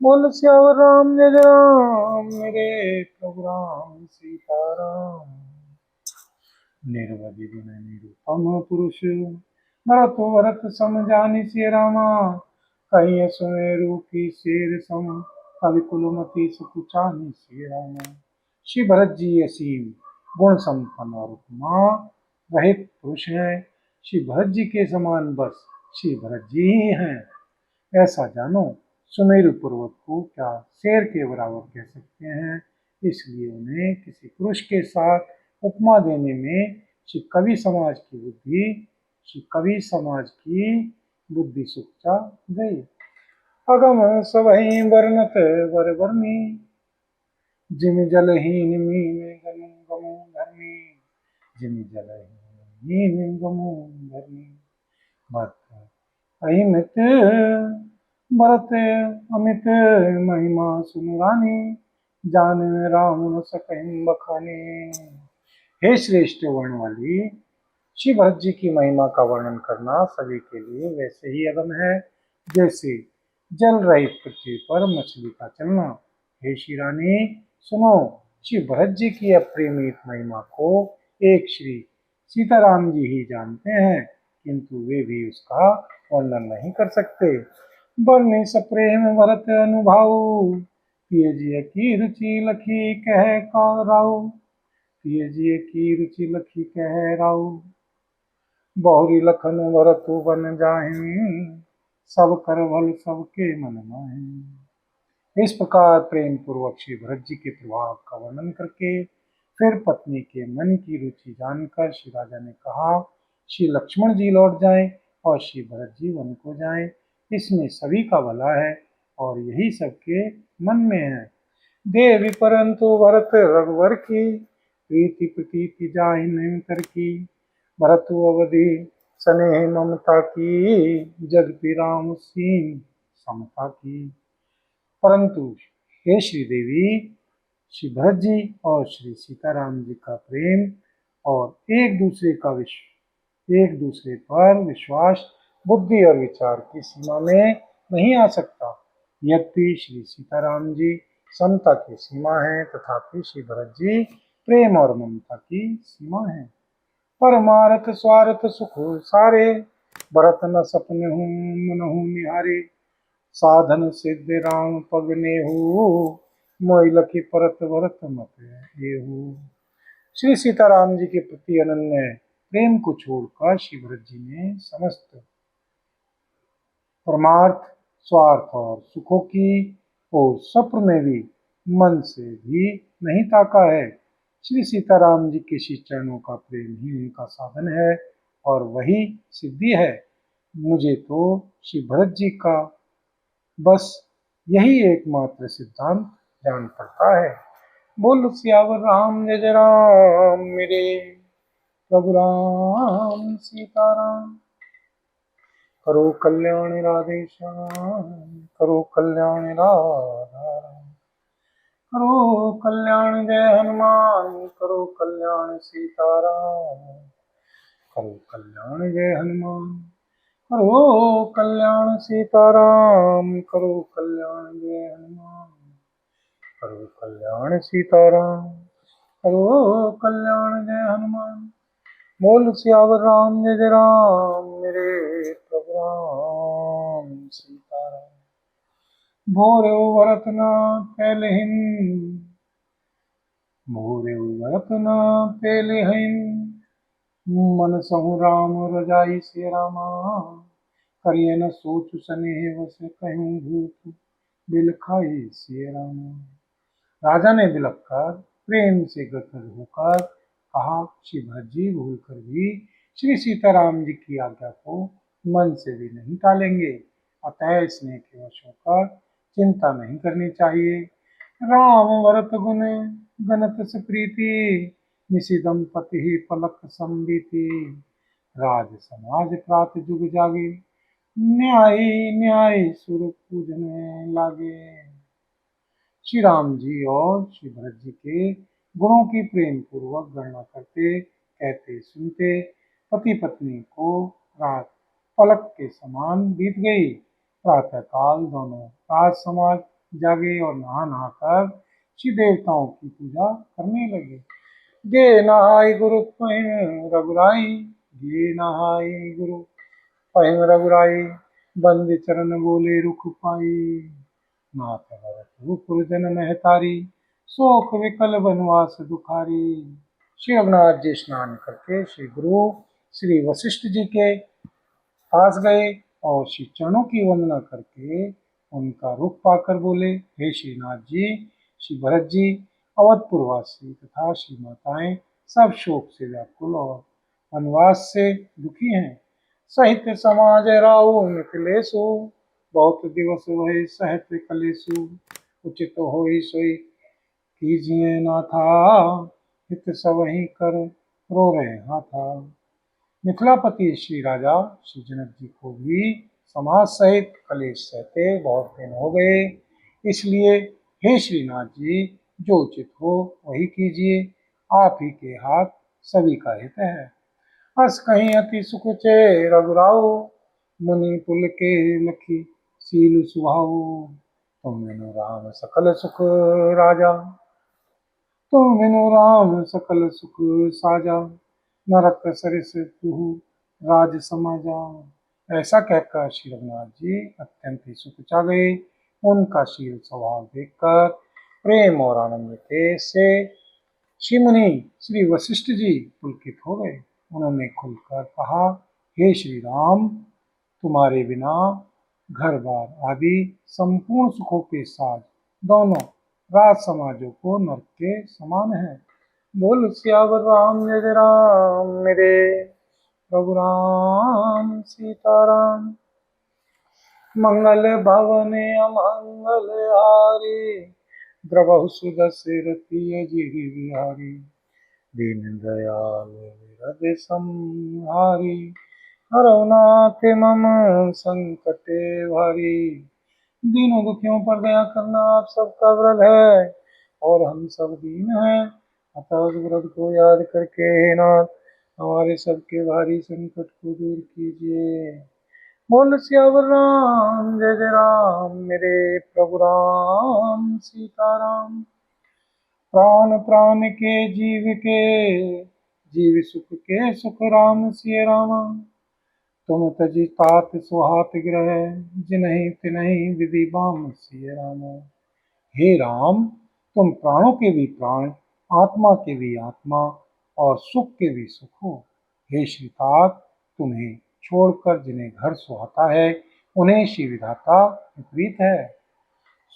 बोल श्यावर राम जय जय राम मेरे प्रभु राम सीताराम। निर्वधि गुण निरुपम पुरुष भरत भरत सम जानि सिय रामा। कहीं सुमेरु की शेर सम कवि कुलमति सुकुचानि सिय रामा। श्री भरत जी असीम गुण संपन्न और उपमा रहित पुरुष है। श्री भरत जी के समान बस श्री भरत जी ही हैं। ऐसा जानो, सुमेरु पर्वत को क्या शेर के बराबर कह सकते हैं। इसलिए उन्हें किसी पुरुष के साथ उपमा देने में श्री कवि समाज की बुद्धि सुचा गई। अगम सबहि वर्णत वर वर्णी जिमि जलहीन मीन गनु गमु धर्मी। जिमि जलहीन मीन गमु धर्मी। अहिमित भरत अमित महिमा सुनुरानी जान राम न सकहिं बखाने। हे श्रेष्ठ वर्ण वाली, श्री भरत जी की महिमा का वर्णन करना सभी के लिए वैसे ही अगम है जैसे जल रहित पृथ्वी पर मछली का चलना। हे श्री रानी सुनो, श्री भरत जी की अप्रिमित महिमा को एक श्री सीताराम जी ही जानते हैं, किंतु वे भी उसका वर्णन नहीं कर सकते। बरने सप्रेम भरत अनुभाव पिय जी की रुचि लखी कह का राव। पिय जी की रुचि लखी कह राव। बहुरी लखन भरतु बन जाहिं सब कर भल सबके मन माहिं। इस प्रकार प्रेम पूर्वक श्री भरत जी के प्रभाव का वर्णन करके फिर पत्नी के मन की रुचि जानकर श्री राजा ने कहा, श्री लक्ष्मण जी लौट जाएं और श्री भरत जी वन को जाएं। इसमें सभी का भला है और यही सबके मन में है। देवी परंतु भरत रघुवर की प्रीति प्रतीति जाहि नहीं कर की। भरतु अवधि स्नेह ममता की जगति राम सीन समता की। परंतु हे श्री देवी, श्री भरत जी और श्री सीताराम जी का प्रेम और एक दूसरे पर विश्वास बुद्धि और विचार की सीमा में नहीं आ सकता। यद्यपि श्री सीताराम जी समता की सीमा है, तथापि श्री भरत जी प्रेम और ममता की सीमा है। परमारथ स्वार्थ सुख सारे भरत न सपने हूँ मनहु निहारे। साधन सिद्ध राम पग नेहु मोहि लखी परत भरत मत एहु। श्री सीताराम जी के प्रति अनन्य प्रेम को छोड़कर श्री भरत जी ने समस्त परमार्थ स्वार्थ और सुखों की और स्वप्न में भी मन से भी नहीं ताका है। श्री सीताराम जी के श्री चरणों का प्रेम ही उनका साधन है और वही सिद्धि है। मुझे तो श्री भरत जी का बस यही एकमात्र सिद्धांत जान पड़ता है। बोल सियावर राम जय जय राम मेरे प्रभु राम सीताराम। करो कल्याण राधे श्याम करो कल्याण राधा राम। करो कल्याण जय हनुमान करो कल्याण सीताराम। करो कल्याण जय हनुमान करो कल्याण सीताराम। करो कल्याण जय हनुमान करो कल्याण सीताराम। करो कल्याण जय हनुमान। बोल सियावर राम जय जय राम मेरे प्रभु राम सीताराम। भोरे भरत न पैलहिन भोरे भरत न पैलहिन मन सहु राम रजाई से रामा। करिए न सोच स्नेह वस कहूँ भूप बिल खाई से रामा। राजा ने बिलख कर प्रेम से गदगद होकर कहा, श्री भरत जी भूल कर भी श्री सीताराम जी की आज्ञा को मन से भी नहीं टालेंगे, अतः स्नेह के वश होकर चिंता नहीं करनी चाहिए। राम भरत गुण गणत सुप्रीति निशि दंपति ही पलक संबीति। राज समाज प्रात जुग जागे न्यायी न्याय सुर पूजने लागे। श्री राम जी और श्री भरत जी के गुणों की प्रेम पूर्वक गणना करते कहते सुनते पति पत्नी को रात पलक के समान बीत गई। प्रातः काल दोनों राज समाज जागे और नहा नहा कर श्री देवताओं की पूजा करने लगे। गे नहाय गुरु पहिं रघुराई, गे नहाय गुरु पहिं रघुराई, बंद चरण बोले रुख पाई, नाथ भरत भूपुर जन महतारी, शोक विकल बनवास दुखारी। श्री रघुनाथ जी स्नान करके श्री गुरु श्री वशिष्ठ जी के पास गए और श्री चरणों की वंदना करके उनका रुख पाकर बोले, हे श्रीनाथ जी, श्री भरत जी, अवधपुर वासी तथा श्री माताएं सब शोक से व्याकुल और वनवास से दुखी हैं। सहित समाज राउ मिथिलेशु, बहुत दिवस वही सहत कलेशु, उचित होई सोई कीजिए नाथा, हित सब ही कर रो रहे हाथा। मिथिलापति श्री राजा श्री जनक जी को भी समाज सहित कलेश सहते बहुत दिन हो गए, इसलिए हे श्रीनाथ जी, जो उचित हो वही कीजिए, आप ही के हाथ सभी का हित है। हस कहीं अति सुख चे रघुराओ, मुनि कुल के लखी सील सुहाओ, तुम बिनु राम सकल सुख राजा, तुम बिनु राम सकल सुख साजा, नरक सरिस तुहु राज समाजा। ऐसा कहकर श्री रघुनाथ जी अत्यंत ही सुख चा गए। उनका शील स्वभाव देखकर प्रेम और आनंद के से श्री मुनि श्री वशिष्ठ जी पुलकित हो गए। उन्होंने खुलकर कहा, हे श्री राम, तुम्हारे बिना घर बार आदि संपूर्ण सुखों के साथ दोनों राज समाजों को नरक के समान है। बोल सियावर राम जय राम, मेरे प्रभु राम सीताराम। मंगल भवन अमंगल हारी, द्रवहु सुदशरथी अजिर बिहारी, दीन दयाल विरद संहारी, हरनाथ मम संकटे भारी। दीनों दुखियों पर दया करना आप सबका व्रत है और हम सब दीन हैं, अतः उस व्रत को याद करके हे नाथ हमारे सबके भारी संकट को दूर कीजिए। बोल सियावर राम जय जय राम, मेरे प्रभु राम सीताराम। प्राण प्राण के जीव सुख के सुख राम सिय रामा, तुम तजी तात सुहात ग्रह, जिनहि तिनहि विधि बाम सिय रामा। हे राम, तुम प्राणों के भी प्राण, आत्मा के भी आत्मा और सुख के भी सुख हो। हे श्रीतात, तुम्हें छोड़कर जिन्हें घर सुहाता है उन्हें श्री विधाता विपरीत है।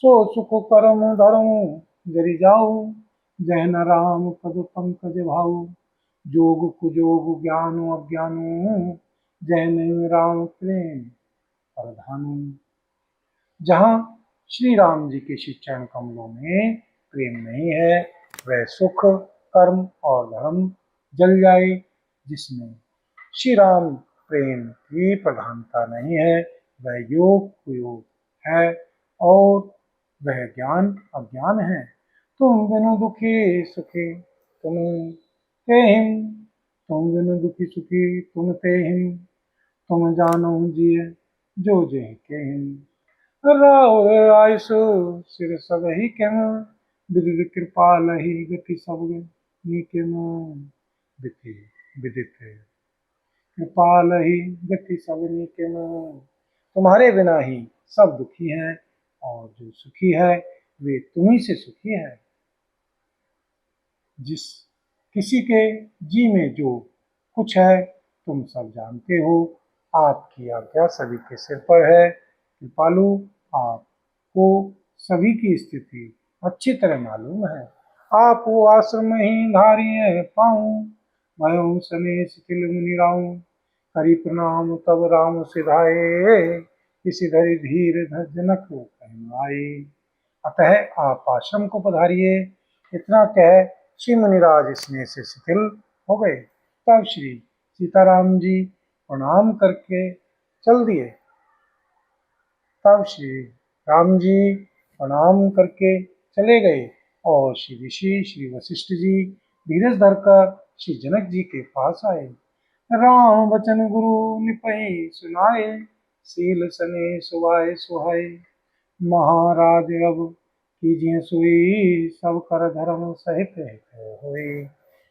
सो सुख करम धर्म जरि जाऊ, जहन राम पद पंकज भाऊ, जोग कुजोग ज्ञान अज्ञानु, जैन राम प्रेम प्रधानु। जहाँ श्री राम जी के श्री चरण कमलों में प्रेम नहीं है, वह सुख कर्म और धर्म जल जाए। जिसमें श्री राम प्रेम की प्रधानता नहीं है, वह योग कुयोग है और वह ज्ञान अज्ञान है। तुम बिनु दुखी सुखी तुम तेहिं, तुम बिनु दुखी सुखी तुम तेहिं, तुम जानो जिय जो जेहि केहिं। राहुल आयुषु सिर सब ही केम, विदित कृपाल ही गति सब नीकेम, विधि विदित कृपाल ही गति सब नीकेम। तुम्हारे बिना ही सब दुखी हैं और जो सुखी है वे तुम्ही से सुखी है। जिस किसी के जी में जो कुछ है तुम सब जानते हो, आपकी आज्ञा सभी के सिर पर है। कृपालु, आपको सभी की स्थिति अच्छी तरह मालूम है। आप वो आश्रम ही धारिये पाऊं, मैं सने शिथिल मुनि राऊं, करी प्रणाम तब राम सिधाए, इसी धरि धीर जनक कहनाए। अतः आप आश्रम को पधारिए। इतना कह श्री मुनिराज स्नेह से शिथिल हो गए। तब श्री सीताराम जी प्रणाम करके चल दिए। तब श्री राम जी प्रणाम करके चले गए और श्री ऋषि श्री वशिष्ठ जी धीरज धरकर श्री जनक जी के पास आए। राम वचन गुरु निपहि सुनाए, सील सने सुहाए सुहाए, महाराज अब कीजिए सोई, सब कर धर्म सहित हित होई।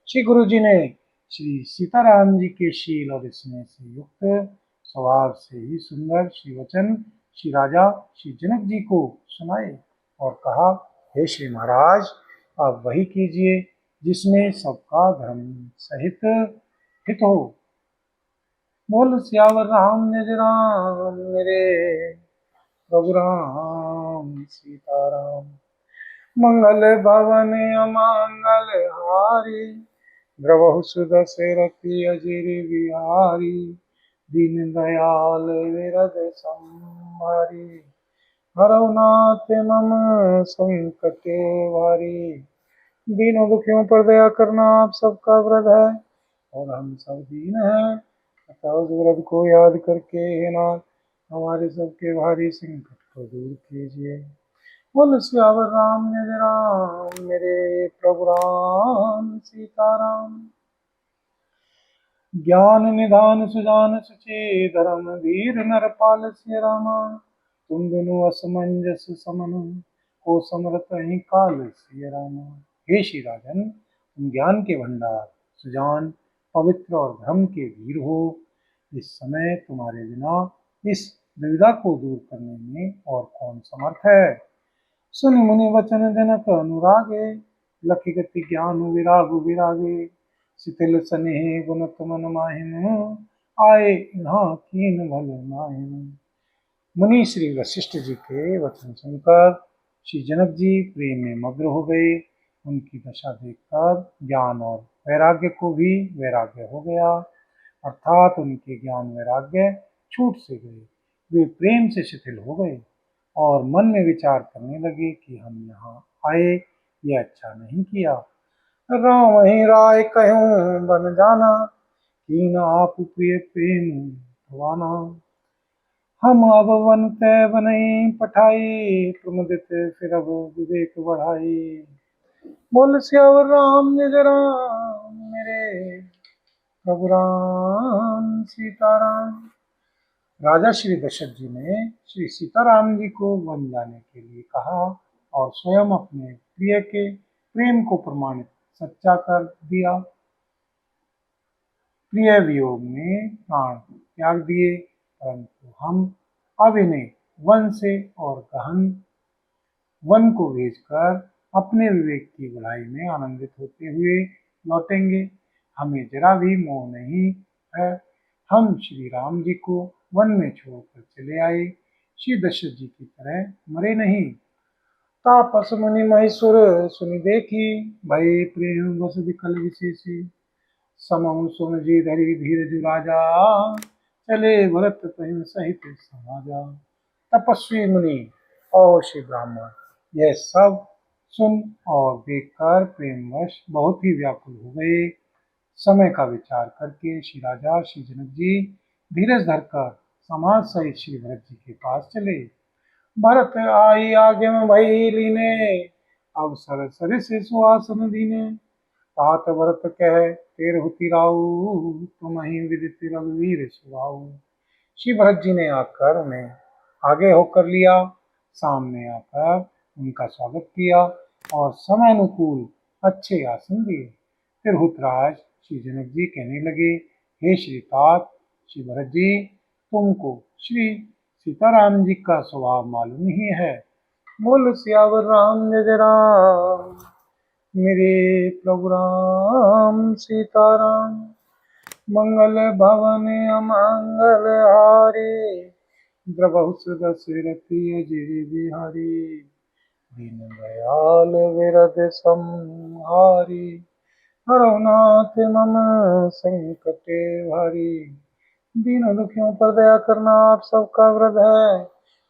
श्री गुरु जी ने श्री सीताराम जी के शील और स्नेह से युक्त स्वभाव से ही सुंदर श्री वचन श्री राजा श्री जनक जी को सुनाए और कहा, हे श्री महाराज, आप वही कीजिए जिसमें सबका धर्म सहित हित हो। बोल सियावर रामचंद्र राम मेरे प्रभु राम सीताराम। मंगल भवन अमंगल हारी, द्रवहु सुदशरथी अजिर बिहारी। दीन दयाल विरद संहारी, हरौ नाथ मम संकट भारी। दीनों दुखियों पर दया करना आप सबका व्रत है, और हम सब दीन हैं, अतः उस व्रत को याद करके हे नाथ हमारे सबके भारी संकट को दूर कीजिए। बोल सियावर रामचंद्र राम मेरे प्रभु राम सीताराम। ज्ञान निधान सुजान सुचि धर्म धीर नरपाल सिय रामा। तुम बिनु असमंजस समन, को समरत ही काल सिय रामा। हे श्री राजन, तुम ज्ञान के भंडार, सुजान, पवित्र और धर्म के वीर हो। इस समय तुम्हारे बिना इस दुविधा को दूर करने में और कौन समर्थ है। सुनि मुनि वचन जनक अनुरागे, लखि गति ज्ञान विराग विरागे। शिथिल सनेह गुणत मन माहिनु, आए यहाँ कीन भल नाहिनु। मुनि श्री वशिष्ठ जी के वचन सुनकर श्री जनक जी प्रेम में मग्न हो गए। उनकी दशा देखकर ज्ञान और वैराग्य को भी वैराग्य हो गया, अर्थात उनके ज्ञान वैराग्य छूट से गए। वे प्रेम से शिथिल हो गए और मन में विचार करने लगे कि हम यहाँ आए, ये अच्छा नहीं किया। राम ही राय कहूँ बन जाना, कीन आप प्रिय प्रेम भवाना। हम अब वन तय बनई पठाई, प्रमुदित फिर अब विवेक बढ़ाई। बोल सियावर रामचंद्र राम मेरे प्रभु राम सीताराम। राजा श्री दशरथ जी ने श्री सीताराम जी को वन जाने के लिए कहा और स्वयं अपने प्रिय के प्रेम को प्रमाणित सच्चा कर दिया। प्रिय वियोग में प्राण त्याग दिए, परंतु हम अब इन्हें वन से और गहन वन को भेजकर अपने विवेक की बढ़ाई में आनंदित होते हुए लौटेंगे। हमें जरा भी मोह नहीं है। हम श्री राम जी को वन में छोड़कर चले आए, श्री दशरथ जी की तरह मरे नहीं। तापस मुनि महेश्वर सुनि देखी, भय प्रेम बस विकल विशेषी। समहु सुन जी धरि धीरज राजा, चले भरत तहिं सहित समाजा। तपस्वी मुनि और श्री ब्राह्मण यह सब सुन और देखकर प्रेमवश बहुत ही व्याकुल हो गए। समय का विचार करके श्री राजा श्री जनक जी धीरज धरकर समाज सहित श्री भरत जी के पास चले। भरत आई आगे में भई लीने, अवसर सरिस सुहासन दीने। तात भरत कह तेरहु तिराऊ, तुम ही विदित रघुवीर सुभाऊ। श्री भरत जी ने आकर उन्हें आगे होकर लिया, सामने आकर उनका स्वागत किया और समय अनुकूल अच्छे आसन दिए। फिर हुतराज श्री जनक जी कहने लगे, हे श्री तात श्री भरत जी, तुमको श्री सीताराम जी का स्वभाव मालूम ही है। बोल सियावर रामचंद्र राम मेरे प्रभु राम सीताराम। मंगल भवन अमंगल हारी, द्रवहु सुदशरथी अजिर बिहारी। दीन दयाल विरद संहारी, हरौ नाथ मम संकट भारी। दीनों दुखियों पर दया करना आप सबका व्रत है,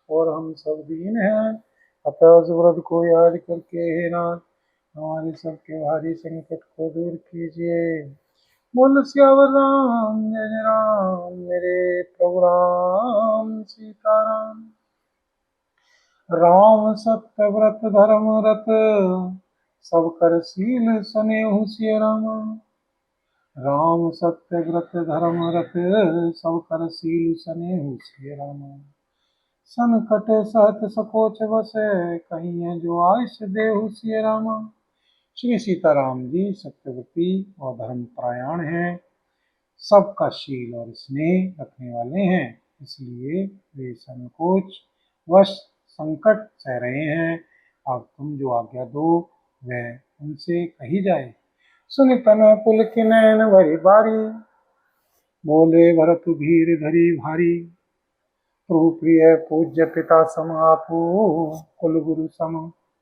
और हम सब दीन हैं, अतः उस व्रत को याद करके हे नाथ हमारे सबके भारी संकट को दूर कीजिए। बोल सियावर राम जय राम मेरे प्रभु राम सीताराम। राम सत्य व्रत धर्म रत, सब कर शील सनेहु सिय रामा। राम सत्य व्रत धर्म रत, सब कर शील सनेहु सिय रामा। संकट सहत सकोच बस, कहीं है जो आयुष देहु सिय रामा। श्री सीताराम जी सत्यवती और धर्मपरायण हैं, सबका शील और स्नेह रखने वाले हैं, इसलिए वे संकोच वश संकट सह रहे हैं। अब तुम जो आज्ञा दो वह उनसे कही जाए। सुनि तन पुल किनैन भरी बारी, बोले भरत धीर धरी भारी। प्रभु प्रिय पूज्य पिता सम आपू, कुल गुरु सम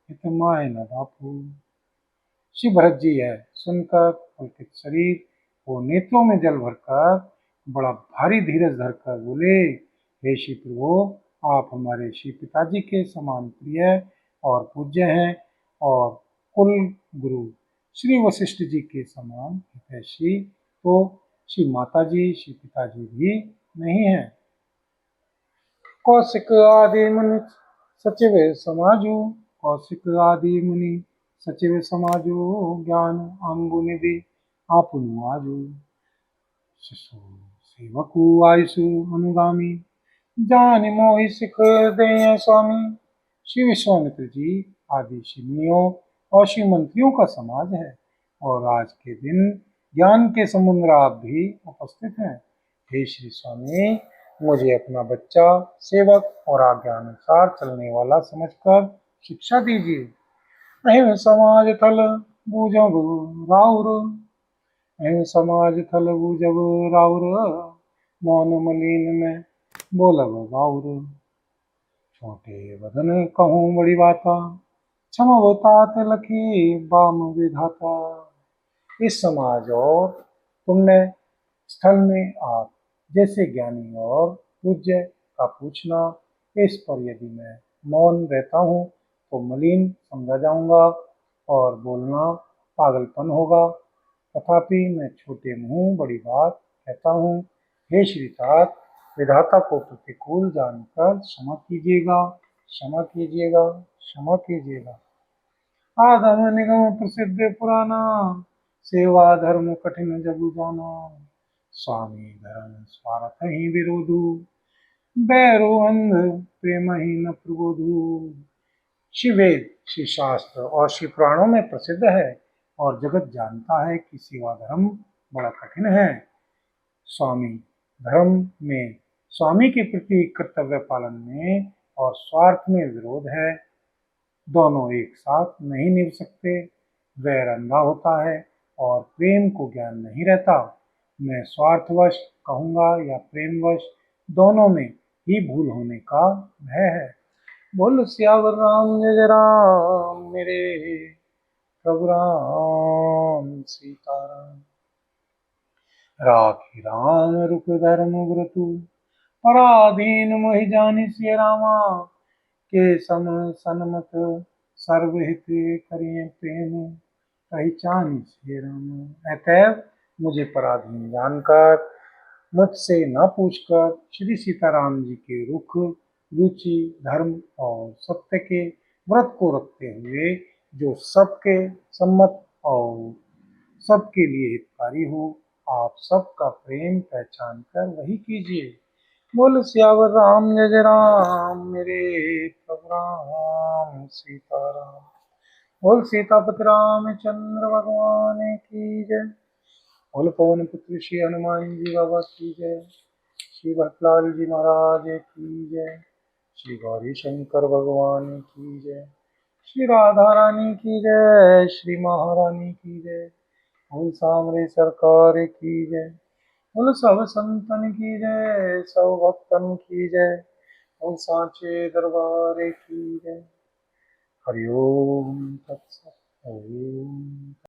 हित माय न बापू। श्री भरत जी है सुनकर पुलकित शरीर, वो नेत्रों में जल भरकर बड़ा भारी धीरज धरकर बोले, हे श्री प्रभु, आप हमारे श्री पिताजी के समान प्रिय और पूज्य हैं, और कुल गुरु श्री वशिष्ठ जी के समान हितैषी तो श्री माता जी श्री पिताजी भी नहीं है। कौशिक आदि मुनि सचिव समाजु, कौशिक आदि मुनि सचिव समाजु, ज्ञान अंबु निधि आपनु आजु। शिशु सेवकु आयुषु अनुगामी, जान मोहि सिख दे स्वामी। श्री विश्वामित्र जी आदि मुनियों और श्री मंत्रियों का समाज है, और आज के दिन ज्ञान के समुद्र आप भी उपस्थित हैं। हे श्री स्वामी, मुझे अपना बच्चा सेवक और आज्ञा अनुसार चलने वाला समझकर शिक्षा दीजिए। अहिम समाज थल बूझब राउर, अहिम समाज थल बूझब राउर, मौन मलिन में बोलब बाउर। छोटे बदन कहूँ बड़ी बाता, क्षम तात लखी बाम विधाता। इस समाज और पुण्य स्थल में आप जैसे ज्ञानी और पूज्य का पूछना, इस पर यदि मैं मौन रहता हूँ तो मलिन समझा जाऊंगा और बोलना पागलपन होगा। तथापि मैं छोटे मुंह बड़ी बात कहता हूँ। हे श्री तात, विधाता को प्रतिकूल जानकर क्षमा कीजिएगा, क्षमा कीजिएगा, क्षमा कीजिएगा। आगम निगम प्रसिद्ध पुराना, सेवा धर्म कठिन जगु जाना। स्वामी धर्म स्वार्थ ही विरोधु, बैरो अंध प्रेम ही न प्रबोधु। श्री वेद, श्री शास्त्र और श्री पुराणों में प्रसिद्ध है, और जगत जानता है कि सेवा धर्म बड़ा कठिन है। स्वामी धर्म में स्वामी के प्रति कर्तव्य पालन में और स्वार्थ में विरोध है, दोनों एक साथ नहीं निभ सकते। वैर अंधा होता है और प्रेम को ज्ञान नहीं रहता। मैं स्वार्थवश कहूँगा या प्रेमवश, दोनों में ही भूल होने का भय है। बोल सियावर राम जय जय राम, मेरे प्रभु राम सीताराम। राखी राम रुख धर्म व्रतु, पराधीन मोहि जानि सिय रामा। के सम सन्मत सर्वहित करिए प्रेम, पहचानी सिय रामा। अतएव मुझे पराधीन जानकर, मुझसे न पूछकर श्री सीताराम जी के रुख, रुचि, धर्म और सत्य के व्रत को रखते हुए, जो सबके सम्मत और सबके लिए हितकारी हो, आप सबका प्रेम पहचान कर वही कीजिए। बोल सियावर राम जय जय राम, मेरे प्रभु राम सीताराम। बोल सीतापति रामचंद्र भगवान की जय। बोल पवन पुत्र श्री हनुमान जी बाबा की जय। श्री भरतलाल जी महाराज की जय। श्री गौरी शंकर भगवान की जय। श्री राधा रानी की जय। श्री महारानी की जय। बोल सामरे सरकार की जय। बोल सब संतन की जय, सब भक्तन की जय। बोल सांचे दरबार की जय। हरिओम तत्सत। ओम।